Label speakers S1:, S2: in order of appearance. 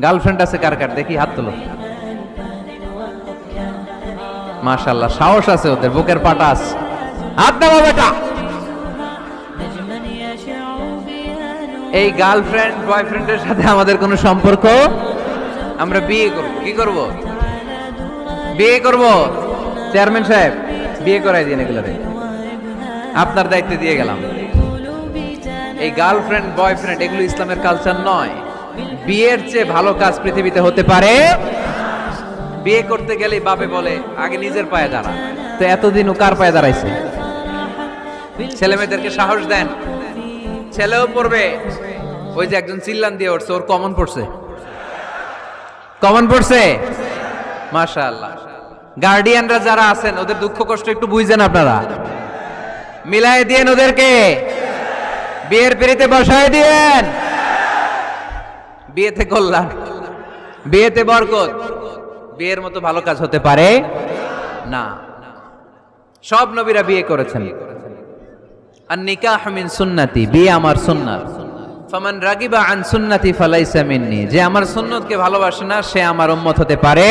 S1: Girlfriend আছে কার কার দেখি হাত তোলো। মাশাআল্লাহ, সাহস আছে ওদের, বুকের পাটা আছে। হাত দাও বেটা। এই গার্লফ্রেন্ড বয়ফ্রেন্ডের সাথে আমাদের কোনো সম্পর্ক, আমরা বিয়ে করব। কি করব? বিয়ে করব। চেয়ারম্যান সাহেব বিয়ে করাই দিন এগুলোরে, আপনার দায়িত্বে দিয়ে গেলাম। এই গার্লফ্রেন্ড বয়ফ্রেন্ড এগুলো ইসলামের কালচার নয়। বিয়ের চেয়ে ভালো কাজ পৃথিবীতে হতে পারে। বিয়ে করতে গেলে বাপে বলে আগে নিজের পায়ে দাঁড়া। তো এতদিন ও কার পায়ে দাঁড়াইছে? ছেলে মেয়েদেরকে সাহস দেন, ছেলেও পড়বে। ওই যে একজন চিল্লান দিয়ে উঠছে, ওর কমন পড়ছে, কমন পড়ছে। মাশাআল্লাহ। গার্ডিয়ানরা যারা আছেন ওদের দুঃখ কষ্ট একটু বুঝছেন আপনারা, মিলাই দিয়েন ওদেরকে, বিয়ের পিড়িতে বসায় দিয়েন। বিয়েতে কল্যাণ, বিয়েতে বরকত। বিয়ের মতো ভালো কাজ হতে পারে না। সব নবীরা বিয়ে করেছেন। আর নিকাহ মিন সুন্নতি, বিয়ে আমার সুন্নাত। ফামান রাগিবা আন সুন্নতি ফালাইসা মিন্নি, যে আমার সুন্নতকে ভালোবাসে না সে আমার উম্মত হতে পারে